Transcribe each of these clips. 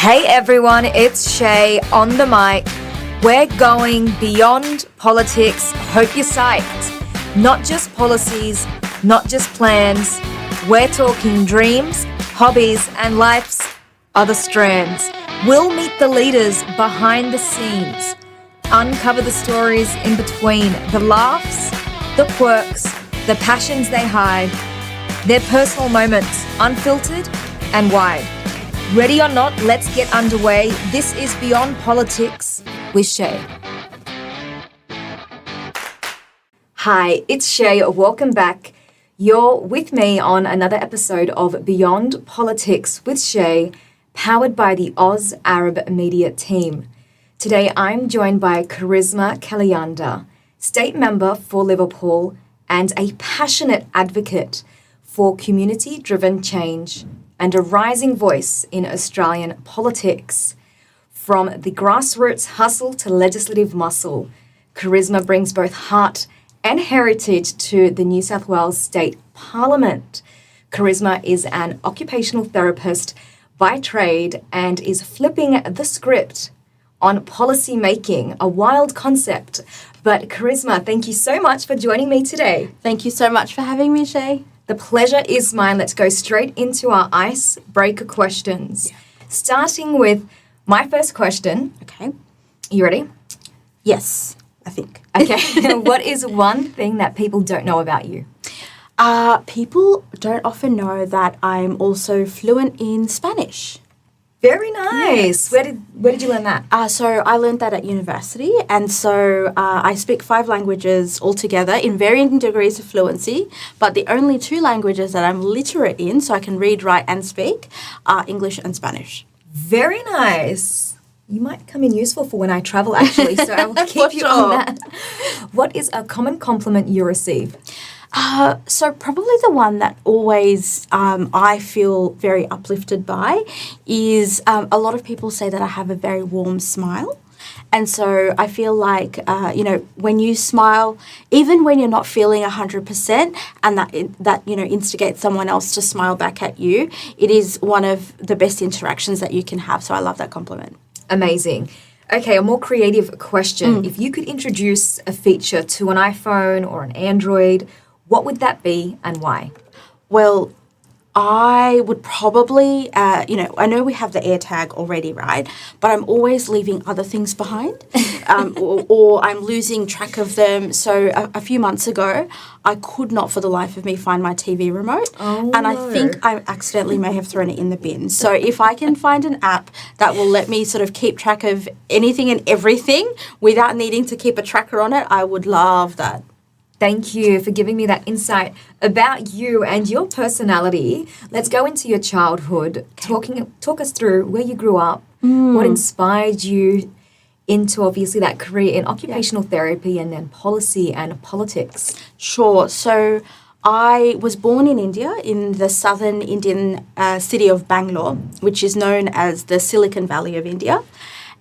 Hey everyone, it's Chay on the mic. We're going beyond politics. Hope you're psyched. Not just policies, not just plans. We're talking dreams, hobbies, and life's other strands. We'll meet the leaders behind the scenes, uncover the stories in between, the laughs, the quirks, the passions they hide, their personal moments, unfiltered and wide. Ready or not, let's get underway. This is Beyond Politics with Chay. Hi, it's Chay. Welcome back. You're with me on another episode of Beyond Politics with Chay, powered by the Oz Arab Media team. Today, I'm joined by Charishma Kaliyanda, state member for Liverpool and a passionate advocate for community-driven change and a rising voice in Australian politics. From the grassroots hustle to legislative muscle, Charishma brings both heart and heritage to the New South Wales State Parliament. Charishma is an occupational therapist by trade and is flipping the script on policy making, a wild concept. But Charishma, thank you so much for joining me today. Thank you so much for having me, Chay. The pleasure is mine. Let's go straight into our icebreaker questions. Starting with my first question. Okay. You ready? Yes, I think. Okay. What is one thing that people don't know about you? People don't often know that I'm also fluent in Spanish. Very nice. Yes. Where did you learn that? So I learned that at university, and so I speak 5 languages altogether in varying degrees of fluency, but the only 2 languages that I'm literate in, so I can read, write and speak, are English and Spanish. Very nice. You might come in useful for when I travel, actually, so I will keep you on that. What is a common compliment you receive? So probably the one that always I feel very uplifted by is a lot of people say that I have a very warm smile. And so I feel like, when you smile, even when you're not feeling 100% and that instigates someone else to smile back at you, it is one of the best interactions that you can have. So I love that compliment. Amazing. Okay, a more creative question. If you could introduce a feature to an iPhone or an Android, what would that be and why? Well, I would probably, I know we have the AirTag already, right? But I'm always leaving other things behind or I'm losing track of them. So a few months ago, I could not for the life of me find my TV remote. Oh, and no. I think I accidentally may have thrown it in the bin. So if I can find an app that will let me sort of keep track of anything and everything without needing to keep a tracker on it, I would love that. Thank you for giving me that insight about you and your personality. Let's go into your childhood. Talk us through where you grew up, what inspired you into obviously that career in occupational therapy and then policy and politics. Sure. So I was born in India, in the southern Indian city of Bangalore, which is known as the Silicon Valley of India.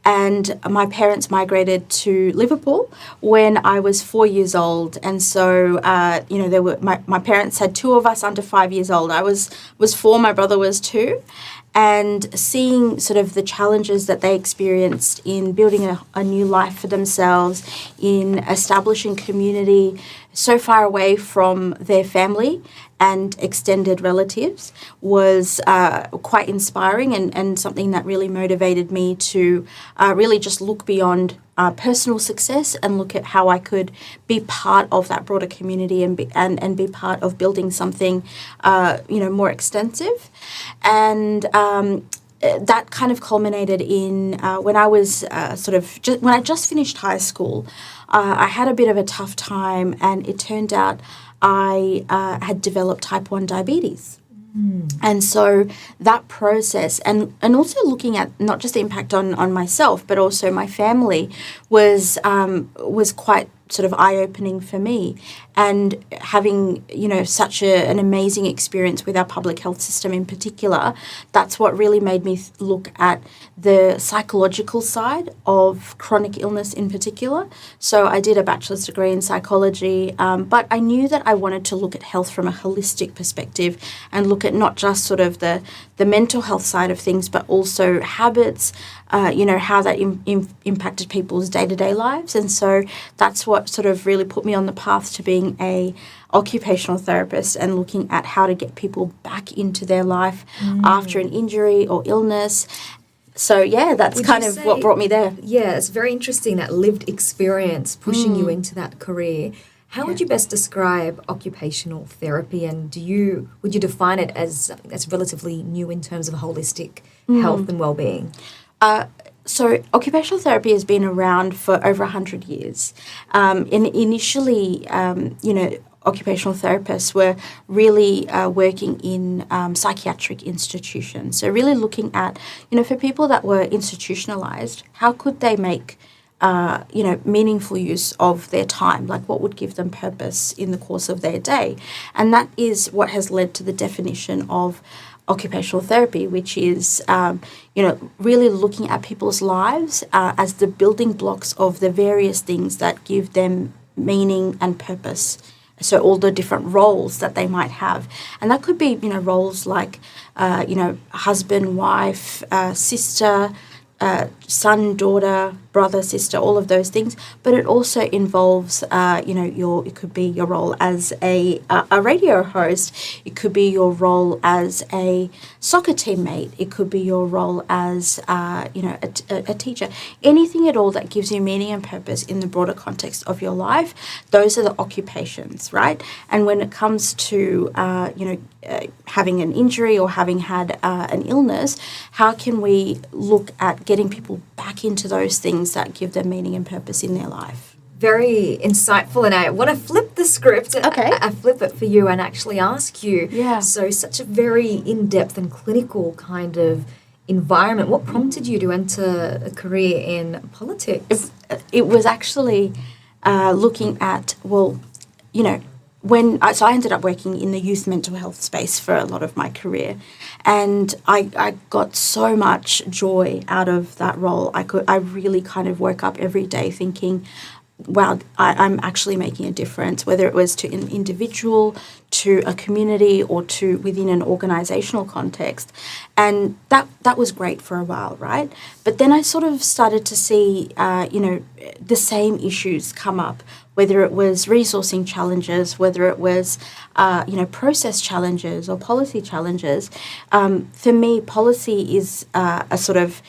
And my parents migrated to Liverpool when I was 4 years old. And so, there were my parents had 2 of us under 5 years old. I was 4, my brother was 2. And seeing sort of the challenges that they experienced in building a new life for themselves, in establishing community so far away from their family and extended relatives was quite inspiring and something that really motivated me to really just look beyond personal success and look at how I could be part of that broader community and be part of building something more extensive. And that kind of culminated in when I was when I just finished high school. I had a bit of a tough time, and it turned out I had developed type 1 diabetes. And so that process and also looking at not just the impact on myself, but also my family was quite sort of eye-opening for me. And having, such an amazing experience with our public health system in particular, that's what really made me look at the psychological side of chronic illness in particular. So I did a bachelor's degree in psychology, but I knew that I wanted to look at health from a holistic perspective and look at not just sort of the mental health side of things, but also habits, how that impacted people's day-to-day lives. And so that's what sort of really put me on the path to being a occupational therapist and looking at how to get people back into their life after an injury or illness. So, yeah, that's kind of what brought me there. Yeah, it's very interesting, that lived experience pushing you into that career. How would you best describe occupational therapy, and would you define it as something that's relatively new in terms of holistic health and well-being? So occupational therapy has been around for over 100 years. Initially, occupational therapists were really working in psychiatric institutions. So really looking at, for people that were institutionalized, how could they make meaningful use of their time, like what would give them purpose in the course of their day. And that is what has led to the definition of occupational therapy, which is, really looking at people's lives as the building blocks of the various things that give them meaning and purpose. So all the different roles that they might have. And that could be, roles like, husband, wife, sister, son, daughter, brother, sister, all of those things. But it also involves, it could be your role as a radio host. It could be your role as a soccer teammate. It could be your role as, a teacher. Anything at all that gives you meaning and purpose in the broader context of your life, those are the occupations, right? And when it comes to, having an injury or having had an illness, how can we look at getting people back into those things that give them meaning and purpose in their life? Very insightful, and I want to flip the script. Okay. I flip it for you and actually ask you. Yeah. So such a very in-depth and clinical kind of environment. What prompted you to enter a career in politics? It was actually looking at, I ended up working in the youth mental health space for a lot of my career, and I got so much joy out of that role. I really kind of woke up every day thinking, wow, I'm actually making a difference, whether it was to an individual, to a community, or to within an organizational context. And that was great for a while, right? But then I sort of started to see, the same issues come up, whether it was resourcing challenges, whether it was, process challenges or policy challenges. For me, policy is a sort of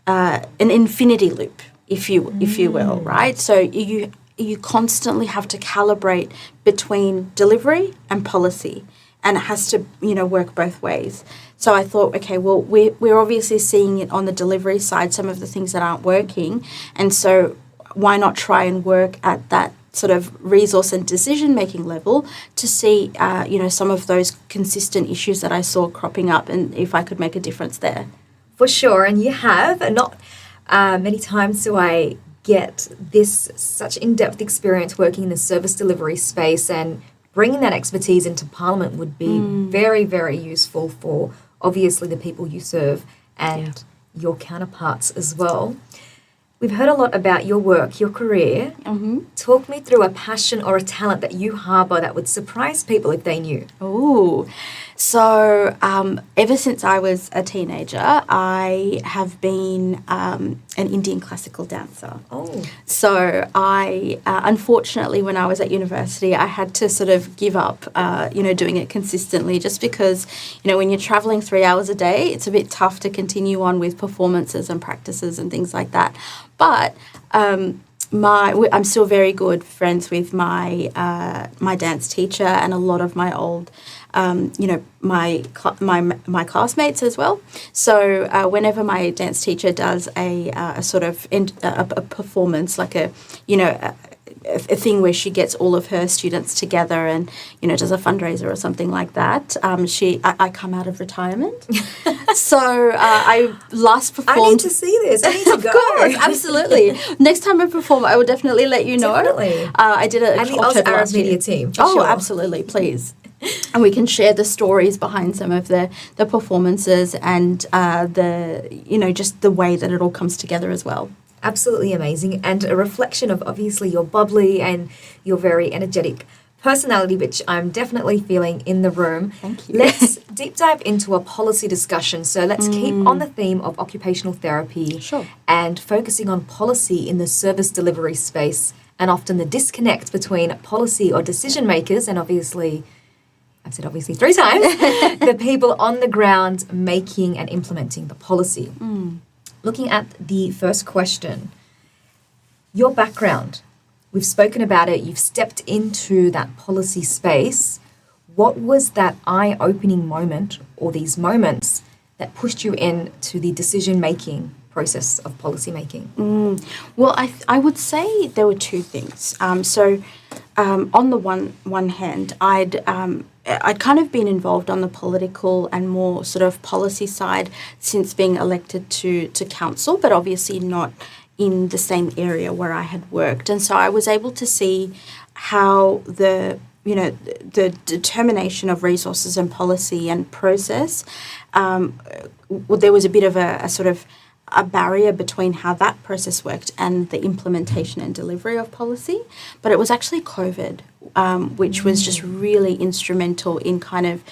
an infinity loop, if you will, right? So you constantly have to calibrate between delivery and policy, and it has to work both ways. So I thought, okay, well, we're obviously seeing it on the delivery side, some of the things that aren't working, and so why not try and work at that sort of resource and decision-making level to see, some of those consistent issues that I saw cropping up, and if I could make a difference there. For sure, and you have, and not many times do I get this such in-depth experience working in the service delivery space, and bringing that expertise into Parliament would be very, very useful for obviously the people you serve and your counterparts as well. We've heard a lot about your work, your career. Mm-hmm. Talk me through a passion or a talent that you harbour that would surprise people if they knew. Oh, so ever since I was a teenager, I have been an Indian classical dancer. Oh. So I, unfortunately, when I was at university, I had to sort of give up, doing it consistently, just because, when you're travelling 3 hours a day, it's a bit tough to continue on with performances and practices and things like that. But I'm still very good friends with my dance teacher and a lot of my old, my classmates as well. So whenever my dance teacher does a sort of a performance, like a thing where she gets all of her students together and, does a fundraiser or something like that. I come out of retirement. So I last performed. I need to see this. I need to go. Of course, absolutely. Next time I perform, I will definitely let you know. Definitely. I did it and the Oz Arab Media team. Oh, absolutely, please. And we can share the stories behind some of the performances and just the way that it all comes together as well. Absolutely amazing, and a reflection of obviously your bubbly and your very energetic personality, which I'm definitely feeling in the room. Thank you. Let's deep dive into a policy discussion. So let's keep on the theme of occupational therapy and focusing on policy in the service delivery space, and often the disconnect between policy or decision makers and obviously, I've said obviously 3 times, the people on the ground making and implementing the policy. Looking at the first question, your background, we've spoken about it, you've stepped into that policy space. What was that eye-opening moment or these moments that pushed you into the decision-making process of policy making? Well, I would say there were 2 things. On the one hand, I'd kind of been involved on the political and more sort of policy side since being elected to council, but obviously not in the same area where I had worked. And so I was able to see how the determination of resources and policy and process, there was a bit of a sort of a barrier between how that process worked and the implementation and delivery of policy. But it was actually COVID, which was just really instrumental in kind of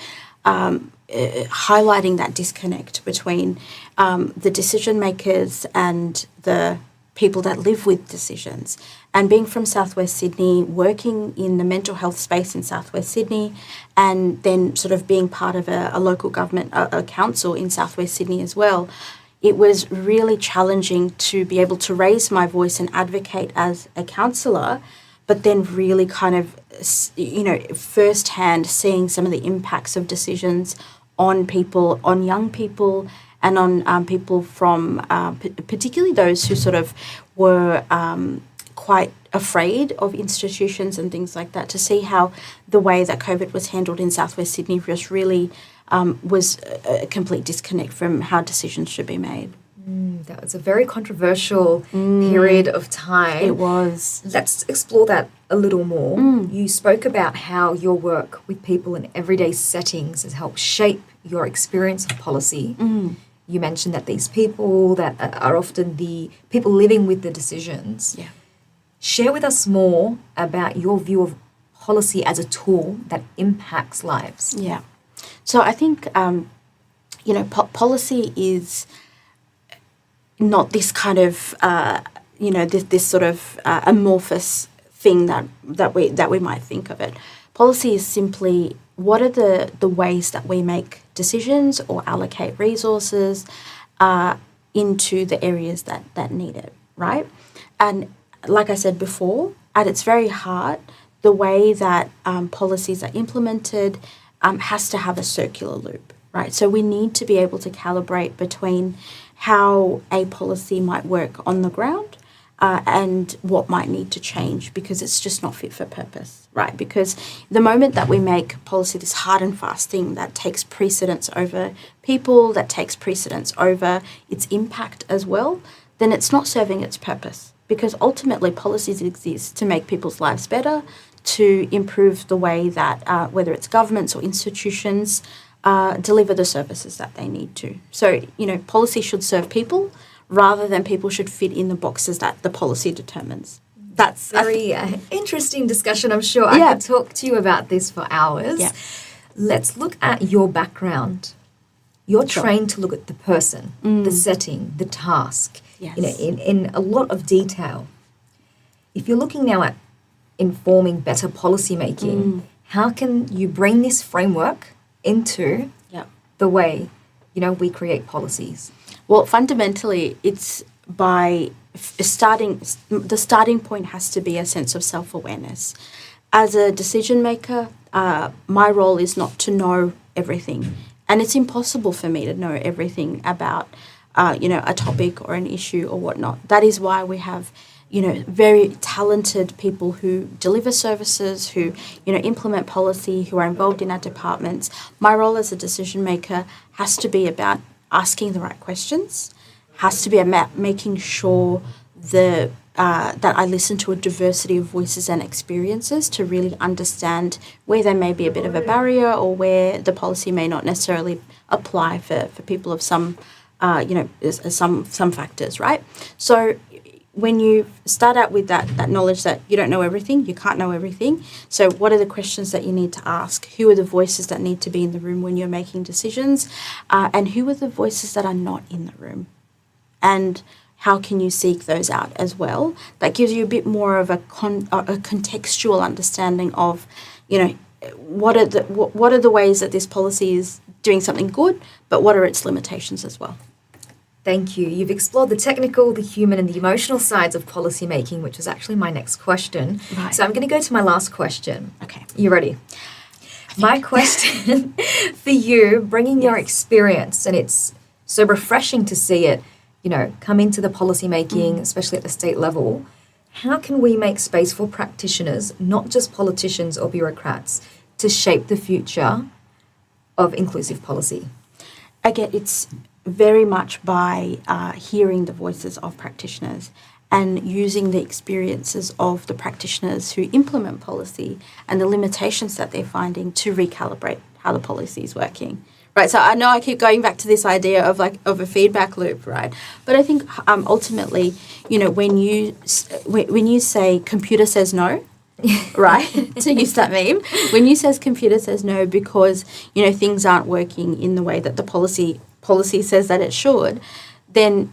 highlighting that disconnect between the decision makers and the people that live with decisions. And being from Southwest Sydney, working in the mental health space in Southwest Sydney, and then sort of being part of a local government, a council in Southwest Sydney as well, it was really challenging to be able to raise my voice and advocate as a counsellor, but then really kind of, firsthand seeing some of the impacts of decisions on people, on young people, and on people from, particularly those who sort of were quite afraid of institutions and things like that, to see how the way that COVID was handled in Southwest Sydney just really was a complete disconnect from how decisions should be made. That was a very controversial period of time. It was. Let's explore that a little more. You spoke about how your work with people in everyday settings has helped shape your experience of policy. You mentioned that these people that are often the people living with the decisions. Yeah. Share with us more about your view of policy as a tool that impacts lives. Yeah. So I think, policy is not this kind of, this sort of amorphous thing that we might think of it. Policy is simply what are the ways that we make decisions or allocate resources into the areas that need it, right? And like I said before, at its very heart, the way that policies are implemented has to have a circular loop, right? So we need to be able to calibrate between how a policy might work on the ground and what might need to change, because it's just not fit for purpose, right? Because the moment that we make policy this hard and fast thing that takes precedence over people, that takes precedence over its impact as well, then it's not serving its purpose. Because ultimately policies exist to make people's lives better, to improve the way that whether it's governments or institutions deliver the services that they need to. So, policy should serve people rather than people should fit in the boxes that the policy determines. That's very interesting discussion. I'm sure I could talk to you about this for hours. Yeah. Let's look at your background. You're trained to look at the person, the setting, the task, in a lot of detail. If you're looking now at informing better policy making, how can you bring this framework into the way, we create policies? Well, fundamentally, it's by the starting point has to be a sense of self-awareness. As a decision maker, my role is not to know everything. And it's impossible for me to know everything about, a topic or an issue or whatnot. That is why we have very talented people who deliver services, who, implement policy, who are involved in our departments. My role as a decision maker has to be about asking the right questions, has to be about making sure that I listen to a diversity of voices and experiences to really understand where there may be a bit of a barrier or where the policy may not necessarily apply for people of some factors, right? So when you start out with that knowledge that you don't know everything, you can't know everything. So what are the questions that you need to ask? Who are the voices that need to be in the room when you're making decisions? And who are the voices that are not in the room? And how can you seek those out as well? That gives you a bit more of a contextual understanding of, what are the ways that this policy is doing something good, but what are its limitations as well? Thank you. You've explored the technical, the human, and the emotional sides of policymaking, which was actually my next question. Right. So I'm going to go to my last question. Okay. You ready? My question for you, bringing your experience, and it's so refreshing to see it, come into the policymaking, especially at the state level. How can we make space for practitioners, not just politicians or bureaucrats, to shape the future of inclusive policy? Again, it's very much by hearing the voices of practitioners and using the experiences of the practitioners who implement policy and the limitations that they're finding to recalibrate how the policy is working. Right, so I know I keep going back to this idea of a feedback loop, right? But I think ultimately, when you say computer says no, right, to use that meme, when you says computer says no because things aren't working in the way that the policy says that it should, then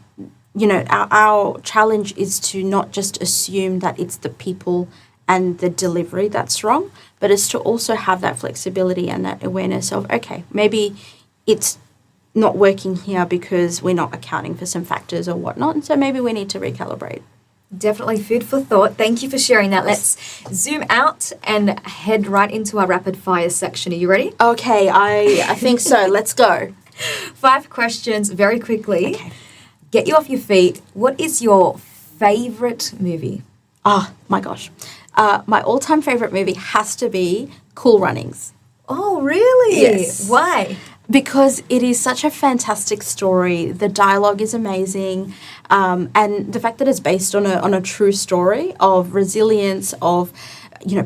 our challenge is to not just assume that it's the people and the delivery that's wrong, but it's to also have that flexibility and that awareness of, okay, maybe it's not working here because we're not accounting for some factors or whatnot, and so maybe we need to recalibrate. Definitely food for thought. Thank you for sharing that. Let's zoom out and head right into our rapid fire section. Are you ready? Okay, I think so. Let's go. 5 questions very quickly. Okay. Get you off your feet. What is your favourite movie? Oh, my gosh. My all-time favourite movie has to be Cool Runnings. Oh, really? Yes. Why? Because it is such a fantastic story. The dialogue is amazing. And the fact that it's based on a true story of resilience, of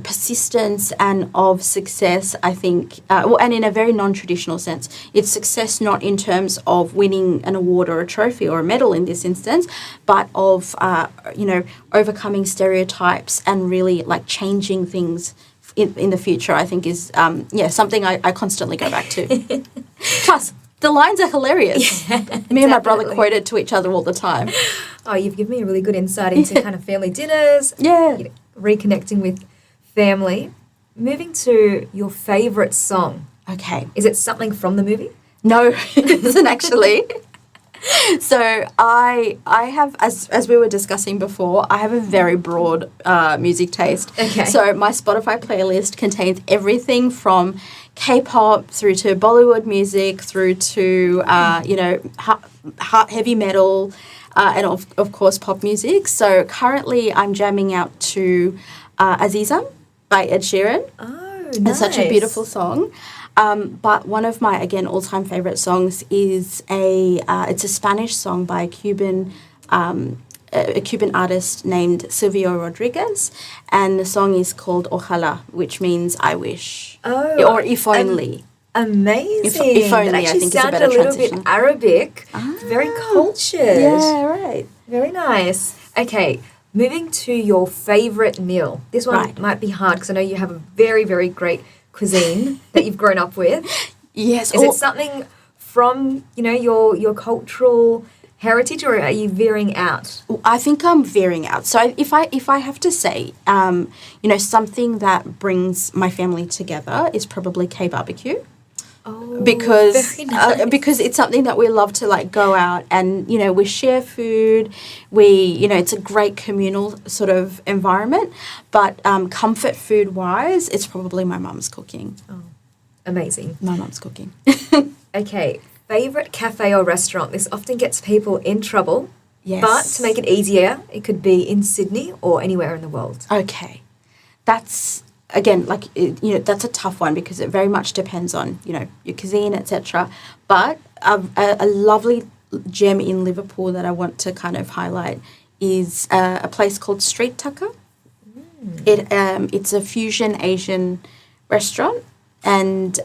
persistence and of success, I think, and in a very non-traditional sense. It's success not in terms of winning an award or a trophy or a medal in this instance, but of, overcoming stereotypes and really changing things in the future, I think is, something I constantly go back to. Plus, the lines are hilarious. Me and my brother quote it to each other all the time. Oh, you've given me a really good insight into kind of family dinners. Yeah. Reconnecting with family. Moving to your favourite song. Okay. Is it something from the movie? No, it isn't actually. So I have, as we were discussing before, I have a very broad music taste. Okay. So my Spotify playlist contains everything from K-pop through to Bollywood music through to, heavy metal and of course pop music. So currently I'm jamming out to Aziza by Ed Sheeran. Oh, nice. It's such a beautiful song. But one of my, again, all-time favourite songs is it's a Spanish song by a Cuban artist named Silvio Rodriguez, and the song is called Ojalá, which means I wish. Oh. Or if only. Amazing. If only, that I actually think, is a sounded better a little transition. bit Arabic. Very cultured. Yeah, right. Very nice. Okay, moving to your favourite meal. This one Right. might be hard because I know you have a very, very great cuisine that you've grown up with. Yes. Is it something from, your cultural heritage, or are you veering out? I think I'm veering out. So if I have to say, something that brings my family together is probably K-barbecue. Oh, because very nice. because it's something that we love to go out and we share food, it's a great communal sort of environment, but comfort food wise it's probably my mum's cooking. Oh, amazing. My mum's cooking. Okay, favorite cafe or restaurant? This often gets people in trouble. Yes. But to make it easier, it could be in Sydney or anywhere in the world. Okay. That's, again, that's a tough one because it very much depends on, your cuisine, etc. But a lovely gem in Liverpool that I want to kind of highlight is a place called Street Tucker. It's a fusion Asian restaurant, and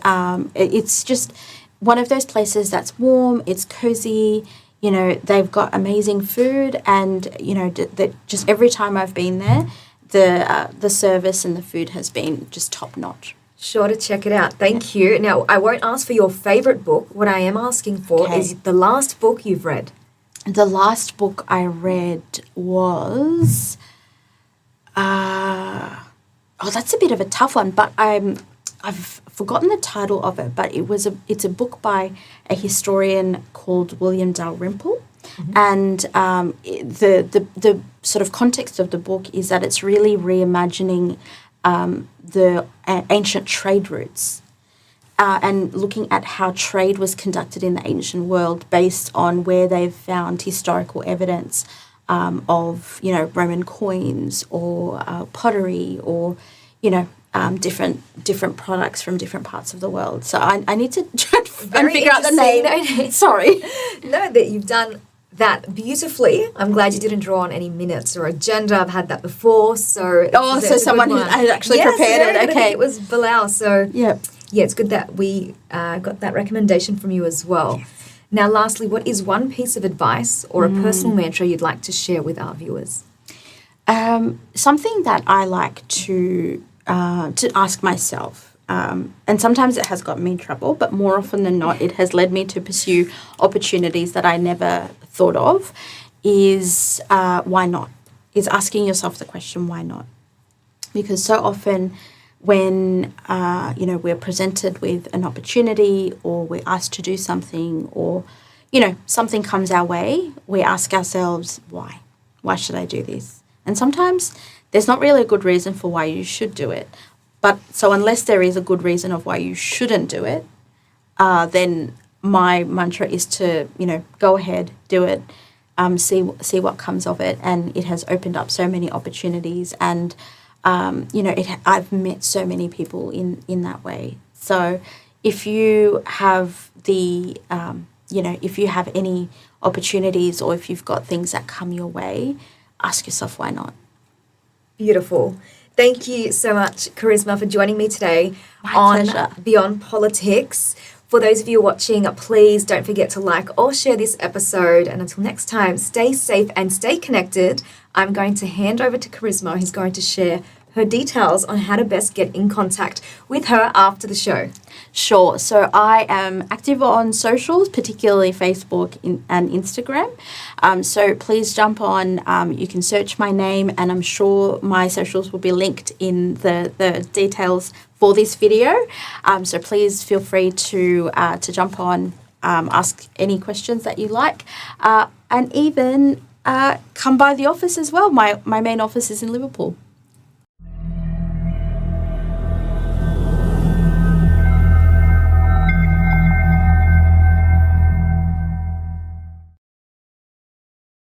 it's just one of those places that's warm, it's cozy, they've got amazing food, and, just every time I've been there, the service and the food has been just top notch. Sure to check it out. Thank you. Now, I won't ask for your favourite book. What I am asking for is the last book you've read. The last book I read was... that's a bit of a tough one, but I've forgotten the title of it, but it's a book by a historian called William Dalrymple. And the sort of context of the book is that it's really reimagining the ancient trade routes and looking at how trade was conducted in the ancient world based on where they've found historical evidence of, Roman coins or pottery or, different products from different parts of the world. So I need to try and figure out the name. Sorry. No, that you've done that beautifully. I'm glad you didn't draw on any minutes or agenda. I've had that before. So so someone who had actually prepared it. Okay. I think it was Bilal. So yeah, it's good that we got that recommendation from you as well. Yes. Now, lastly, what is one piece of advice or a personal mantra you'd like to share with our viewers? Something that I like to ask myself, and sometimes it has gotten me in trouble, but more often than not, it has led me to pursue opportunities that I never thought of, is why not? Is asking yourself the question, why not? Because so often when, we're presented with an opportunity or we're asked to do something or, something comes our way, we ask ourselves, why? Why should I do this? And sometimes there's not really a good reason for why you should do it. But so unless there is a good reason of why you shouldn't do it, then my mantra is to, go ahead, do it, see what comes of it. And it has opened up so many opportunities and, I've met so many people in that way. So if you have if you have any opportunities or if you've got things that come your way, ask yourself why not. Beautiful. Thank you so much, Charishma, for joining me today My pleasure. Beyond Politics. For those of you watching, please don't forget to like or share this episode. And until next time, stay safe and stay connected. I'm going to hand over to Charishma, who's going to share her details on how to best get in contact with her after the show. Sure. So I am active on socials, particularly Facebook and Instagram. So please jump on. You can search my name, and I'm sure my socials will be linked in the details for this video. So please feel free to jump on, ask any questions that you like, and even come by the office as well. My main office is in Liverpool.